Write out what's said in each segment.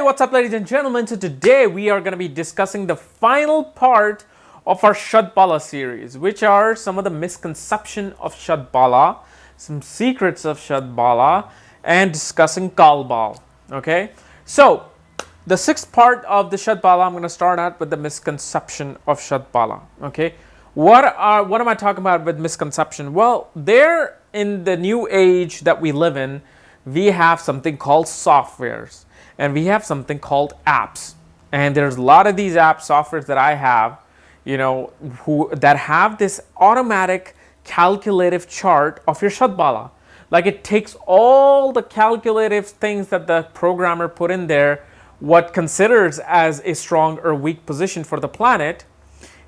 what's up, ladies and gentlemen? So today we are going to be discussing the final part of our Shadbala series, which are some of the misconceptions of Shadbala, some secrets of Shadbala, and discussing Kalbal. Okay, so the sixth part of the Shadbala, I'm going to start out with the misconception of Shadbala. Okay, what am I talking about with misconception? Well, there in the new age that we live in, we have something called softwares and we have something called apps. And there's a lot of these app softwares that I have, that have this automatic calculative chart of your Shadbala. Like it takes all the calculative things that the programmer put in there, what considers as a strong or weak position for the planet,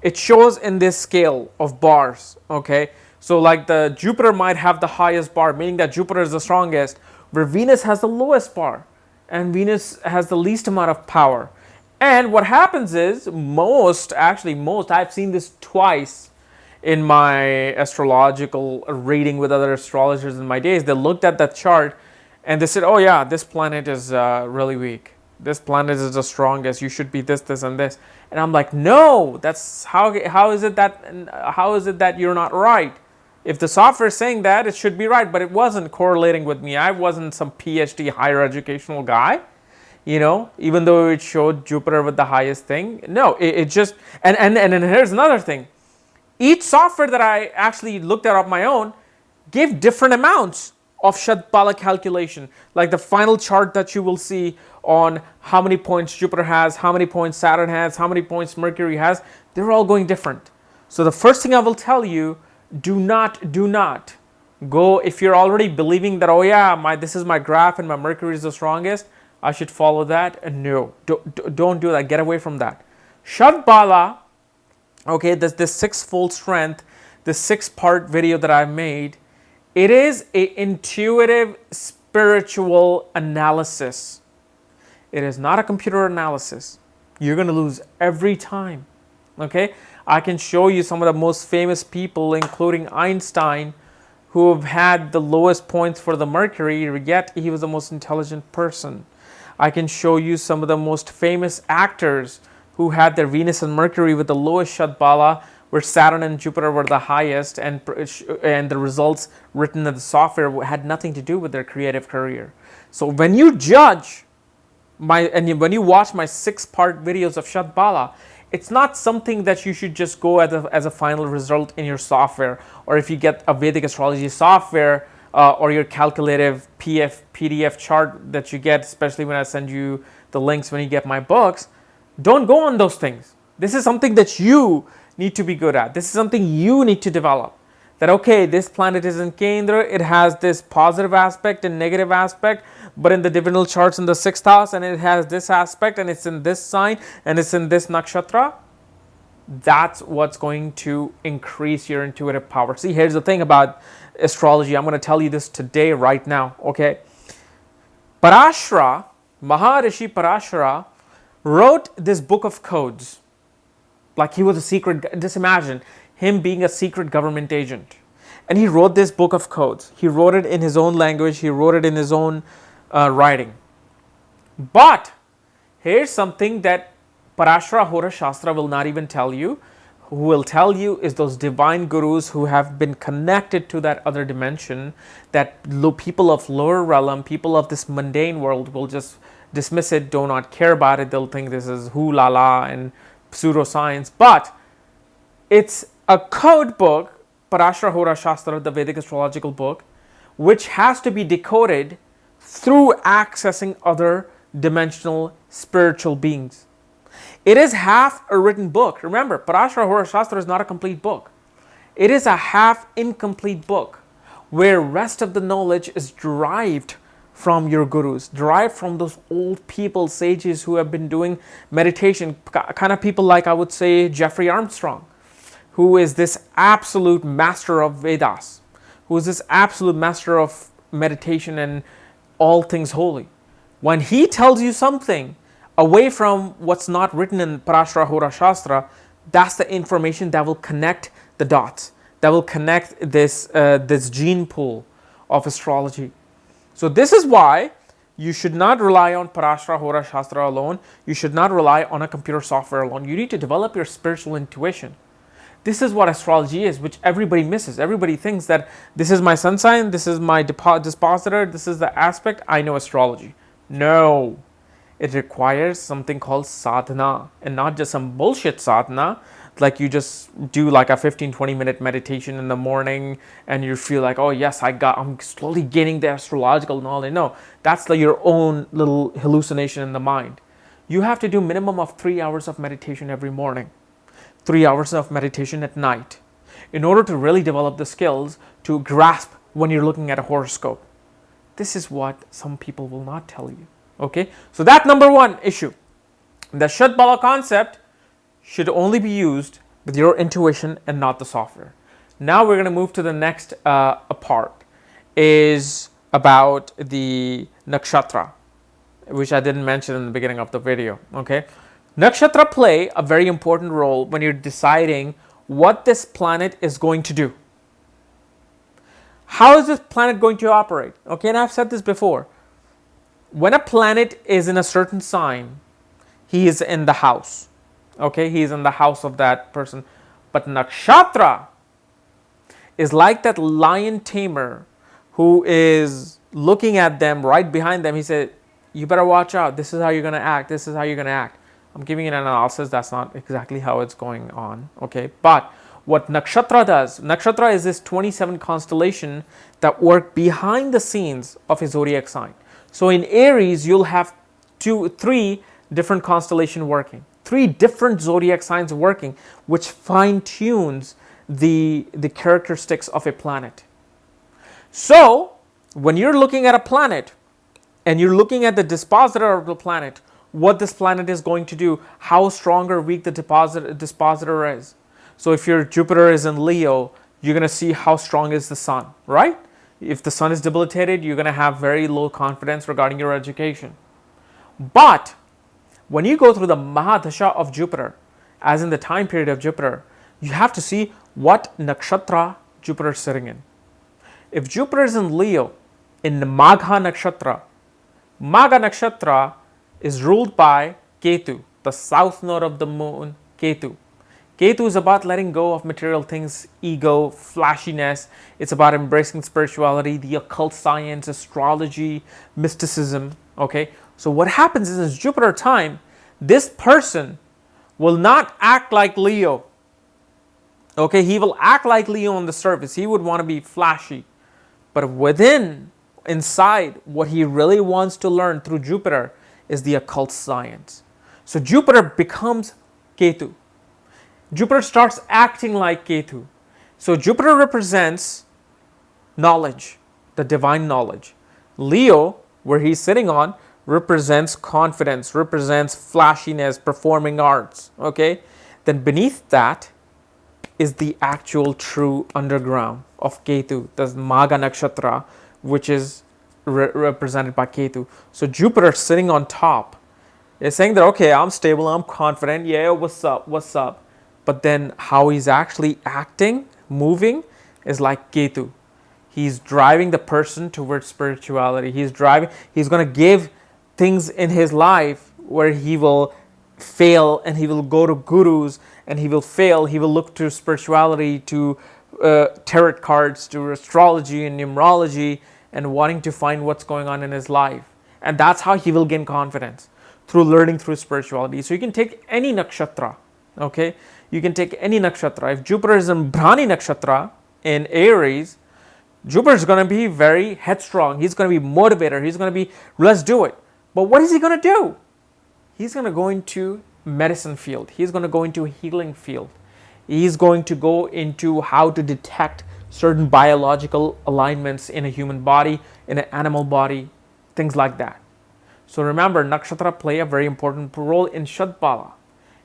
it shows in this scale of bars. Okay, so like the Jupiter might have the highest bar, meaning that Jupiter is the strongest, where Venus has the lowest bar and Venus has the least amount of power. And what happens is most, I've seen this twice in my astrological reading with other astrologers in my days. They looked at that chart and they said, oh yeah, this planet is really weak. This planet is the strongest. You should be this, this, and this. And I'm like, no, that's how is it that you're not right? If the software is saying that, it should be right, but it wasn't correlating with me. I wasn't some PhD higher educational guy, even though it showed Jupiter with the highest thing. No, it just, and here's another thing. Each software that I actually looked at on my own gave different amounts of Shadbala calculation. Like the final chart that you will see on how many points Jupiter has, how many points Saturn has, how many points Mercury has, they're all going different. So the first thing I will tell you, do not go, if you're already believing that, oh yeah, this is my graph and my Mercury is the strongest, I should follow that. And no, don't do that. Get away from that. Shadbala, okay, this six-fold strength, the six-part video that I made, it is an intuitive spiritual analysis. It is not a computer analysis. You're going to lose every time. Okay, I can show you some of the most famous people, including Einstein, who have had the lowest points for the Mercury, yet he was the most intelligent person. I can show you some of the most famous actors who had their Venus and Mercury with the lowest Shadbala, where Saturn and Jupiter were the highest, and the results written in the software had nothing to do with their creative career. So when you judge when you watch my six-part videos of Shadbala, it's not something that you should just go as a final result in your software, or if you get a Vedic Astrology software or your calculative PDF chart that you get, especially when I send you the links when you get my books. Don't go on those things. This is something that you need to be good at. This is something you need to develop. That, okay, this planet is in Kendra, it has this positive aspect and negative aspect, but in the divinal charts in the 6th house, and it has this aspect, and it's in this sign, and it's in this nakshatra. That's what's going to increase your intuitive power. See, here's the thing about astrology. I'm going to tell you this today, right now, okay? Maharishi Parashara wrote this book of codes. Like he was a secret, just imagine him being a secret government agent. And he wrote this book of codes. He wrote it in his own language. He wrote it in his own writing. But here's something that Parashara Hora Shastra will not even tell you. Who will tell you is those divine gurus who have been connected to that other dimension, that people of lower realm, people of this mundane world will just dismiss it, do not care about it. They'll think this is hoo-la-la and pseudoscience. But it's a code book, Parashara Hora Shastra, the Vedic astrological book, which has to be decoded through accessing other dimensional spiritual beings. It is half a written book. Remember, Parashara Hora Shastra is not a complete book. It is a half incomplete book where rest of the knowledge is derived from your gurus, derived from those old people, sages who have been doing meditation, kind of people like, I would say, Jeffrey Armstrong, who is this absolute master of Vedas, who is this absolute master of meditation and all things holy. When he tells you something away from what's not written in Parashara Hora Shastra, that's the information that will connect the dots, that will connect this gene pool of astrology. So this is why You should not rely on Parashara Hora Shastra alone. You should not rely on a computer software alone. You need to develop your spiritual intuition. This is what astrology is, which everybody misses. Everybody thinks that this is my sun sign, this is my dispositor, this is the aspect, I know astrology. No. It requires something called sadhana, and not just some bullshit sadhana, like you just do like a 15-20 minute meditation in the morning and you feel like, oh yes, I'm slowly gaining the astrological knowledge. No, that's like your own little hallucination in the mind. You have to do minimum of 3 hours of meditation every morning, 3 hours of meditation at night, in order to really develop the skills to grasp when you're looking at a horoscope. This is what some people will not tell you. Okay, so that number one issue. The Shadbala concept should only be used with your intuition and not the software. Now we're going to move to the next part, is about the nakshatra, which I didn't mention in the beginning of the video. Okay, nakshatra play a very important role when you're deciding what this planet is going to do. How is this planet going to operate? Okay, and I've said this before. When a planet is in a certain sign, he is in the house. Okay, he is in the house of that person. But nakshatra is like that lion tamer who is looking at them right behind them. He said, you better watch out. This is how you're going to act. This is how you're going to act. I'm giving an analysis. That's not exactly how it's going on. Okay, but what nakshatra does, nakshatra is this 27 constellation that work behind the scenes of a zodiac sign. So in Aries, you'll have 3 different constellations working, 3 different zodiac signs working, which fine tunes the characteristics of a planet. So when you're looking at a planet and you're looking at the dispositor of the planet, what this planet is going to do, how strong or weak the dispositor is. So if your Jupiter is in Leo, you're going to see how strong is the sun, right? If the sun is debilitated, you're going to have very low confidence regarding your education. But when you go through the Mahadasha of Jupiter, as in the time period of Jupiter, you have to see what nakshatra Jupiter is sitting in. If Jupiter is in Leo, in the Magha nakshatra is ruled by Ketu, the south node of the moon, Ketu. Ketu is about letting go of material things, ego, flashiness. It's about embracing spirituality, the occult science, astrology, mysticism. Okay, so what happens is in Jupiter time, this person will not act like Leo. Okay, he will act like Leo on the surface. He would want to be flashy. But inside, what he really wants to learn through Jupiter is the occult science. So Jupiter becomes Ketu. Jupiter starts acting like Ketu. So Jupiter represents knowledge, the divine knowledge. Leo, where he's sitting on, represents confidence, represents flashiness, performing arts. Okay? Then beneath that is the actual true underground of Ketu, the Magha Nakshatra, which is represented by Ketu. So Jupiter sitting on top is saying that, okay, I'm stable, I'm confident, yeah, what's up? But then how he's actually acting, moving, is like Ketu. He's driving the person towards spirituality. He's going to give things in his life where he will fail and he will go to gurus and he will fail. He will look to spirituality, to tarot cards, to astrology and numerology, and wanting to find what's going on in his life. And that's how he will gain confidence, through learning through spirituality. So you can take any nakshatra, okay? You can take any nakshatra. If Jupiter is in Brahmi nakshatra in Aries, Jupiter is going to be very headstrong. He's going to be motivator. He's going to be, let's do it. But what is he going to do? He's going to go into medicine field. He's going to go into healing field. He's going to go into how to detect certain biological alignments in a human body, in an animal body, things like that. So remember, nakshatra play a very important role in Shadbala.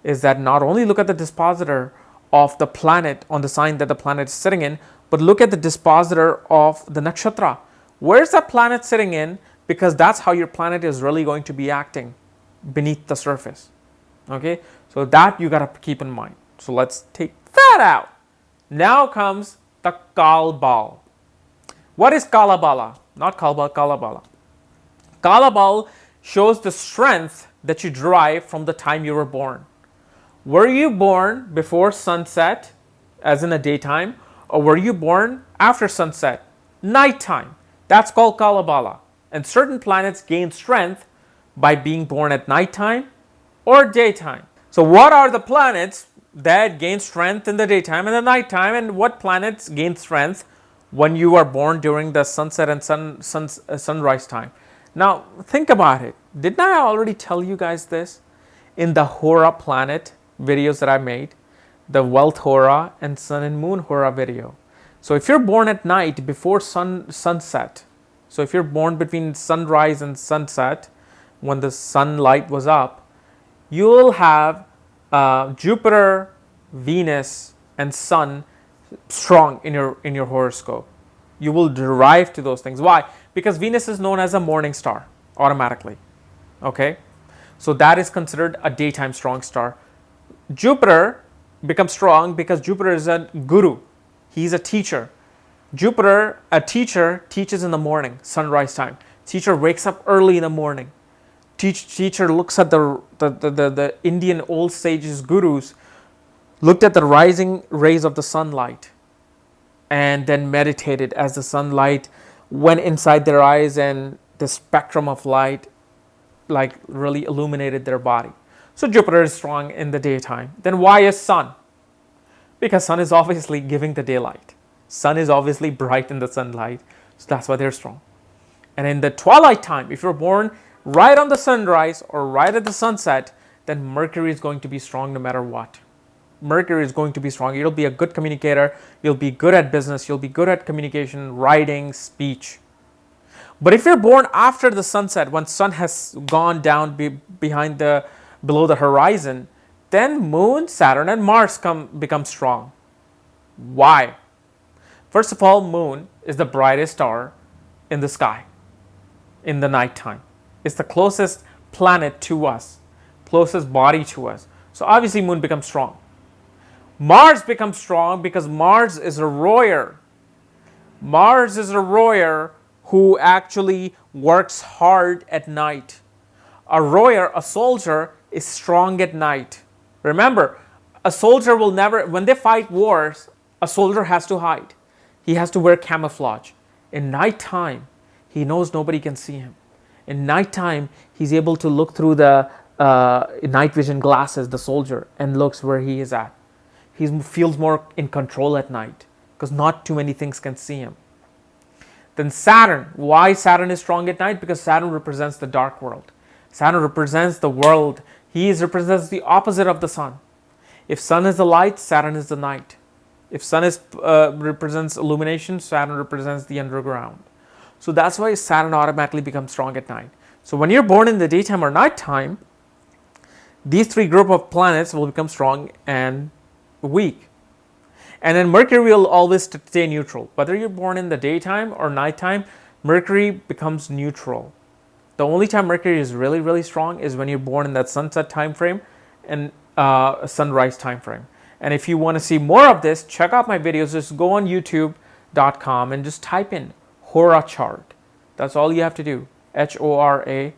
Is that not only look at the dispositor of the planet on the sign that the planet is sitting in, but look at the dispositor of the nakshatra. Where's that planet sitting in? Because that's how your planet is really going to be acting beneath the surface. Okay, so that you got to keep in mind. So let's take that out. Now comes the Kalbal. What is Kalabala? Not Kalba, Kalabala. Kalabal shows the strength that you derive from the time you were born. Were you born before sunset, as in the daytime, or were you born after sunset, nighttime? That's called Kalabala. And certain planets gain strength by being born at nighttime or daytime. So what are the planets that gain strength in the daytime and the nighttime, and what planets gain strength when you are born during the sunset and sunrise time? Now think about it. Didn't I already tell you guys this in the Hora planet videos that I made, the wealth Hora and sun and moon Hora video? So if you're born at night before sunset, so if you're born between sunrise and sunset, when the sunlight was up, you will have Jupiter, Venus, and Sun strong in your horoscope. You will derive to those things. Why? Because Venus is known as a morning star automatically. Okay, so that is considered a daytime strong star. Jupiter becomes strong because Jupiter is a guru. He's a teacher. Jupiter, a teacher, teaches in the morning, sunrise time. Teacher wakes up early in the morning. Teacher looks at the Indian old sages, gurus, looked at the rising rays of the sunlight and then meditated as the sunlight went inside their eyes and the spectrum of light like really illuminated their body. So Jupiter is strong in the daytime. Then why is Sun? Because Sun is obviously giving the daylight. Sun is obviously bright in the sunlight, so that's why they're strong. And in the twilight time, if you're born right on the sunrise or right at the sunset, then Mercury is going to be strong no matter what. Mercury is going to be strong. You'll be a good communicator. You'll be good at business. You'll be good at communication, writing, speech. But if you're born after the sunset, when sun has gone down below the horizon, then Moon, Saturn, and Mars become strong. Why? First of all, Moon is the brightest star in the sky in the nighttime. It's the closest planet to us, closest body to us. So obviously Moon becomes strong. Mars becomes strong because Mars is a royer. Mars is a royer who actually works hard at night. A royer, a soldier, is strong at night. Remember, a soldier will never, when they fight wars, a soldier has to hide. He has to wear camouflage. In nighttime, he knows nobody can see him. In nighttime, he's able to look through the night vision glasses, the soldier, and looks where he is at. He feels more in control at night because not too many things can see him. Then Saturn. Why Saturn is strong at night? Because Saturn represents the dark world. Saturn represents the world. He represents the opposite of the sun. If sun is the light, Saturn is the night. If sun represents illumination, Saturn represents the underground. So that's why Saturn automatically becomes strong at night. So when you're born in the daytime or nighttime, these three group of planets will become strong and weak. And then Mercury will always stay neutral. Whether you're born in the daytime or nighttime, Mercury becomes neutral. The only time Mercury is really, really strong is when you're born in that sunset time frame and sunrise time frame. And if you want to see more of this, check out my videos. Just go on youtube.com and just type in Hora chart. That's all you have to do. HORACHART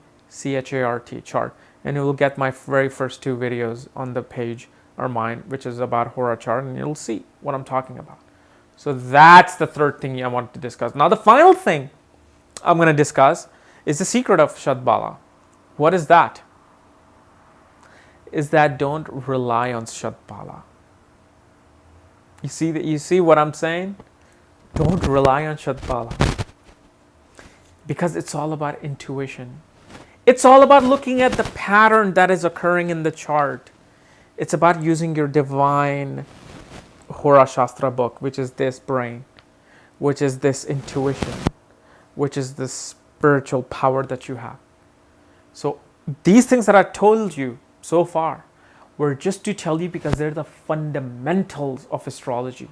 chart. And you will get my very first two videos on the page or mine, which is about Hora chart, and you'll see what I'm talking about. So that's the third thing I wanted to discuss. Now the final thing I'm going to discuss is the secret of Shadbala. What is that? Is that don't rely on Shadbala. You see what I'm saying? Don't rely on Shadbala. Because it's all about intuition. It's all about looking at the pattern that is occurring in the chart. It's about using your divine Hora Shastra book, which is this brain, which is this intuition, which is this spiritual power that you have. So these things that I told you so far were just to tell you because they're the fundamentals of astrology.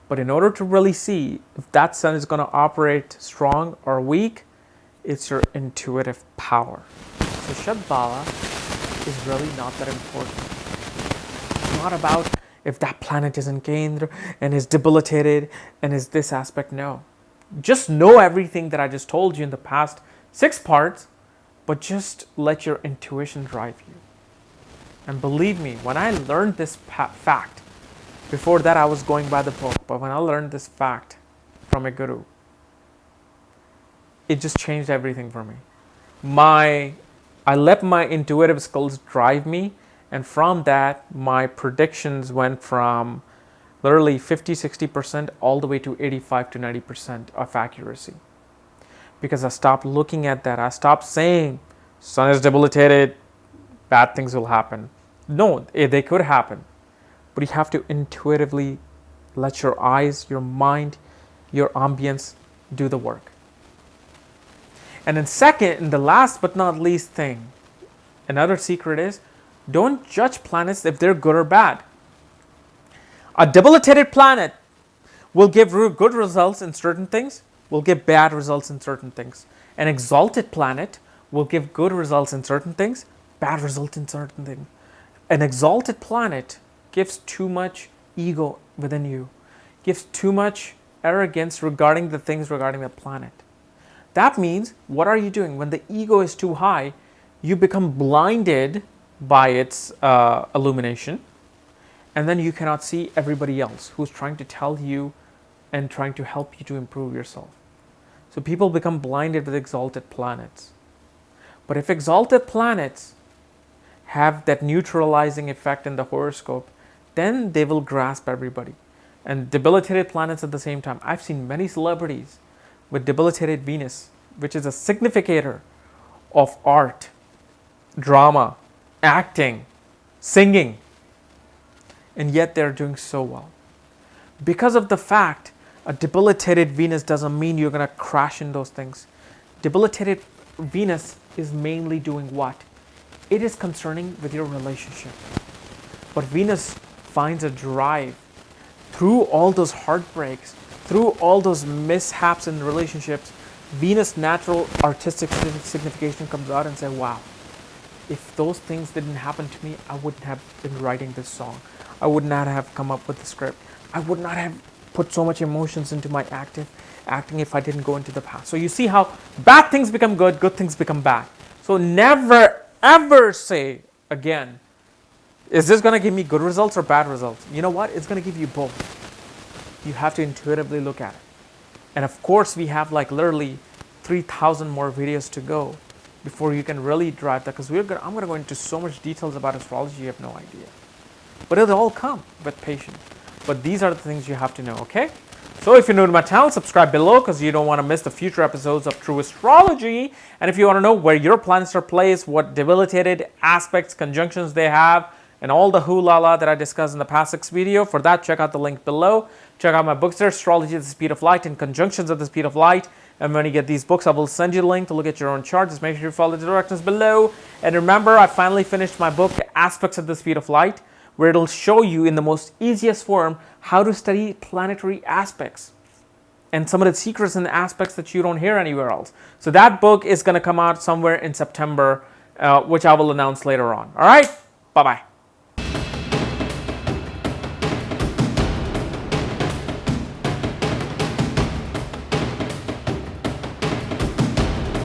But in order to really see if that sun is going to operate strong or weak, it's your intuitive power. So Shadbala is really not that important. It's not about if that planet is in Kendra and is debilitated and is this aspect. No. Just know everything that I just told you in the past 6 parts, but just let your intuition drive you. And believe me, when I learned this fact, before that I was going by the book, but when I learned this fact from a guru, it just changed everything for me. I let my intuitive skills drive me, and from that, my predictions went from literally 50-60% all the way to 85 to 90% of accuracy. Because I stopped looking at that. I stopped saying, sun is debilitated, bad things will happen. No, they could happen. But you have to intuitively let your eyes, your mind, your ambience do the work. And then second, and the last but not least thing, another secret is, don't judge planets if they're good or bad. A debilitated planet will give good results in certain things, will give bad results in certain things. An exalted planet will give good results in certain things, bad results in certain things. An exalted planet gives too much ego within you, gives too much arrogance regarding the things regarding the planet. That means, what are you doing? When the ego is too high, you become blinded by its illumination, and then you cannot see everybody else who's trying to tell you and trying to help you to improve yourself. So people become blinded with exalted planets. But if exalted planets have that neutralizing effect in the horoscope, then they will grasp everybody. And debilitated planets at the same time. I've seen many celebrities with debilitated Venus, which is a significator of art, drama, acting, singing, and yet they're doing so well. Because of the fact a debilitated Venus doesn't mean you're going to crash in those things. Debilitated Venus is mainly doing what? It is concerning with your relationship. But Venus finds a drive through all those heartbreaks, through all those mishaps in relationships. Venus' natural artistic signification comes out and says, wow, if those things didn't happen to me, I wouldn't have been writing this song. I would not have come up with the script. I would not have put so much emotions into my acting if I didn't go into the past. So you see how bad things become good things become bad. So never ever say again, is this going to give me good results or bad results? You know what? It's going to give you both. You have to intuitively look at it. And of course, we have like literally 3,000 more videos to go before you can really drive that, because I'm going to go into so much details about astrology, you have no idea. But it'll all come with patience. But these are the things you have to know, okay? So if you're new to my channel, subscribe below because you don't want to miss the future episodes of True Astrology. And if you want to know where your planets are placed, what debilitated aspects, conjunctions they have, and all the hoo-la-la that I discussed in the past 6 video, for that, check out the link below. Check out my books there, Astrology at the Speed of Light and Conjunctions at the Speed of Light. And when you get these books, I will send you the link to look at your own chart. Just make sure you follow the directions below. And remember, I finally finished my book, Aspects at the Speed of Light, where it'll show you in the most easiest form how to study planetary aspects and some of the secrets and aspects that you don't hear anywhere else. So that book is going to come out somewhere in September, which I will announce later on. All right? Bye-bye.